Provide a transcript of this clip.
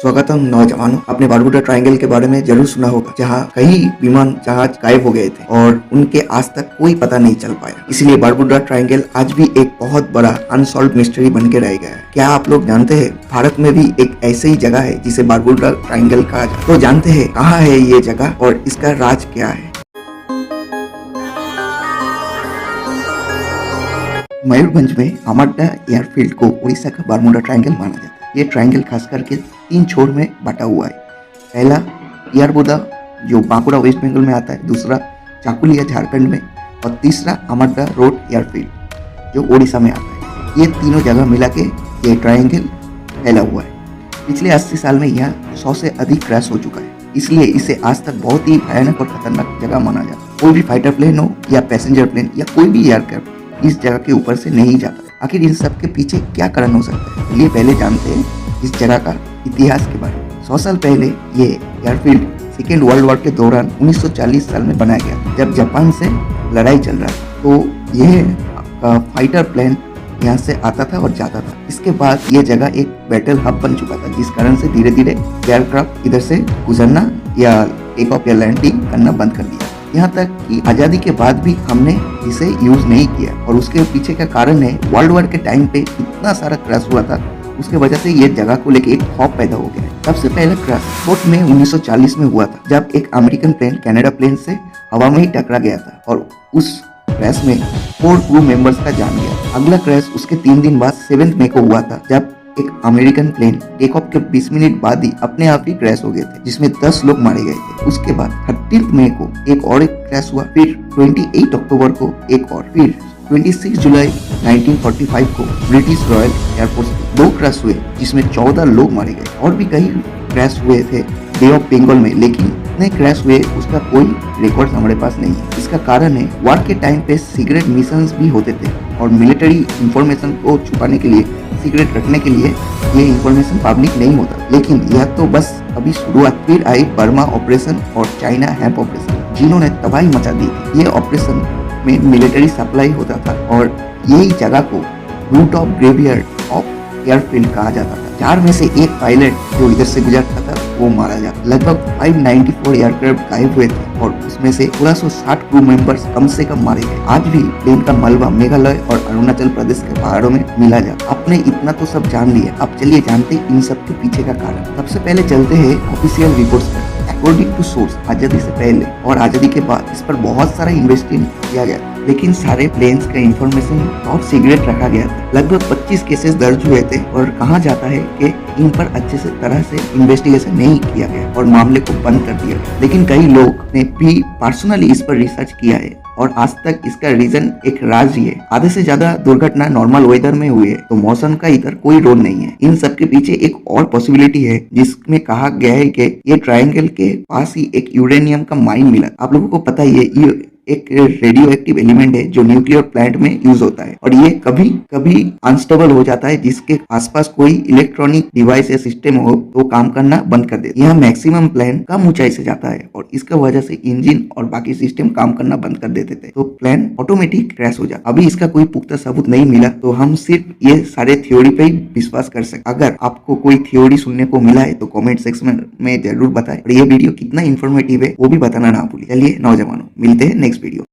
स्वागतम नौजवानों। आपने बारबुडा ट्रायंगल के बारे में जरूर सुना होगा, जहां कई विमान जहाज गायब हो गए थे और उनके आज तक कोई पता नहीं चल पाया। इसलिए बारबुडा ट्रायंगल आज भी एक बहुत बड़ा अनसॉल्व मिस्ट्री बन के रह गया है। क्या आप लोग जानते हैं भारत में भी एक ऐसी ही जगह है जिसे बारबुडा ट्रायंगल कहा जाता है? तो जानते हैं कहाँ है ये जगह और इसका राज क्या है। मयूरभंज में अमड्डा एयरफील्ड को उड़ीसा का बारमुडा ट्रायंगल माना जाता है। ये ट्रायंगल खास करके 3 छोर में बटा हुआ है। पहला एयरबोदा जो बांकुड़ा वेस्ट बंगाल में आता है, दूसरा चाकुलिया झारखंड में और तीसरा अमड्डा रोड एयरफील्ड जो उड़ीसा में आता है। ये तीनों जगह मिला के ये ट्रायंगल फैला हुआ है। पिछले 80 साल में यहाँ 100 से अधिक क्रैश हो चुका है, इसलिए इसे आज तक बहुत ही भयानक और खतरनाक जगह माना जाता है। कोई भी फाइटर प्लेन हो या पैसेंजर प्लेन या कोई भी एयरक्राफ्ट इस जगह के ऊपर से नहीं जाता। आखिर इन सब के पीछे क्या कारण हो सकता है, चलिए पहले जानते हैं इस जगह का इतिहास के बारे में। 100 साल पहले ये एयरफील्ड सेकेंड वर्ल्ड वॉर के दौरान 1940 साल में बनाया गया, जब जापान से लड़ाई चल रहा था। तो यह फाइटर प्लेन यहाँ से आता था और जाता था। इसके बाद ये जगह एक बैटल हब बन चुका था, जिस कारण से धीरे धीरे एयरक्राफ्ट इधर से गुजरना या टेक ऑफ या लैंडिंग करना बंद कर दिया। यहाँ तक कि आज़ादी के बाद भी हमने इसे यूज नहीं किया, और उसके पीछे का कारण है वर्ल्ड वॉर के टाइम पे इतना सारा क्रैश हुआ था, उसके वजह से ये जगह को लेके एक खौफ पैदा हो गया है। सबसे पहला क्रैश फोर्ट में 1940 में हुआ था, जब एक अमेरिकन प्लेन कनाडा प्लेन से हवा में ही टकरा गया था और उस क्रैश में 4 क्रू मेंबर्स का जान गया। अगला क्रैश उसके 3 दिन बाद 7 मई को हुआ था, जब एक अमेरिकन प्लेन टेक ऑफ के 20 मिनट बाद ही अपने आप ही क्रैश हो गए थे, जिसमें 10 लोग मारे गए थे। उसके बाद 30 मई को एक और क्रैश हुआ, फिर 28 अक्टूबर को एक और, फिर 26 जुलाई 1945 को ब्रिटिश रॉयल एयरफोर्स 2 क्रैश हुए, जिसमें 14 लोग मारे गए। और भी कई क्रैश हुए थे बे ऑफ बंगाल में, लेकिन कितने क्रैश हुए उसका कोई रिकॉर्ड हमारे पास नहीं है। इसका कारण है वॉर के टाइम पे सीक्रेट मिशंस भी होते थे और मिलिट्री इंफॉर्मेशन को छुपाने के लिए, सीक्रेट रखने के लिए ये इंफॉर्मेशन पब्लिक नहीं होता। लेकिन यह तो बस अभी शुरुआत। फिर आई बर्मा ऑपरेशन और चाइना हैम्प ऑपरेशन, जिन्होंने तबाही मचा दी थी। ये ऑपरेशन में मिलिट्री सप्लाई होता था और यही जगह को route of graveyard of airfield कहा जाता था। 4 में से एक पायलट जो इधर से गुजरता था वो मारा जाता। लगभग 594 एयरक्राफ्ट गायब हुए थे और उसमें से 1660 क्रू मेंबर्स कम से कम मारे गए। आज भी प्लेन का मलबा मेघालय और अरुणाचल प्रदेश के पहाड़ों में मिला जाता। आपने इतना तो सब जान लिया, अब चलिए जानते इन सब के पीछे का कारण। सबसे पहले चलते हैं ऑफिशियल रिपोर्ट्स पर। अकॉर्डिंग टू सोर्स, आजादी से पहले और आजादी के बाद इस पर बहुत सारा इन्वेस्टिगेशन किया गया, लेकिन सारे प्लेन्स का इंफॉर्मेशन टॉप सीक्रेट रखा गया था। लगभग 25 केसेस दर्ज हुए थे और कहा जाता है कि इन पर अच्छे से तरह से इन्वेस्टिगेशन नहीं किया गया और मामले को बंद कर दिया गया। लेकिन कई लोग ने भी पर्सनली इस पर रिसर्च किया है और आज तक इसका रीजन एक राज ही है। आधे से ज्यादा दुर्घटना नॉर्मल वेदर में हुई है, तो मौसम का इधर कोई रोल नहीं है। इन सब के पीछे एक और पॉसिबिलिटी है, जिसमें कहा गया है कि ये ट्रायंगल के पास ही एक यूरेनियम का माइन मिला। आप लोगों को पता ही है, ये एक रेडियो एक्टिव एलिमेंट है जो न्यूक्लियर प्लांट में यूज होता है और ये कभी कभी अनस्टेबल हो जाता है, जिसके आसपास कोई इलेक्ट्रॉनिक डिवाइस या सिस्टम हो तो काम करना बंद कर देता है। यहाँ मैक्सिमम प्लेन कम ऊंचाई से जाता है और इसका वजह से इंजन और बाकी सिस्टम काम करना बंद कर देते थे, तो प्लेन ऑटोमेटिक क्रैश हो जाता। अभी इसका कोई पुख्ता सबूत नहीं मिला, तो हम सिर्फ ये सारे थ्योरी पे ही विश्वास कर सकते। अगर आपको कोई थ्योरी सुनने को मिला है तो कॉमेंट सेक्शन में जरूर बताएं और ये वीडियो कितना इन्फॉर्मेटिव है वो भी बताना ना भूलिए। चलिए नौजवानों, मिलते हैं नेक्स्ट वीडियो।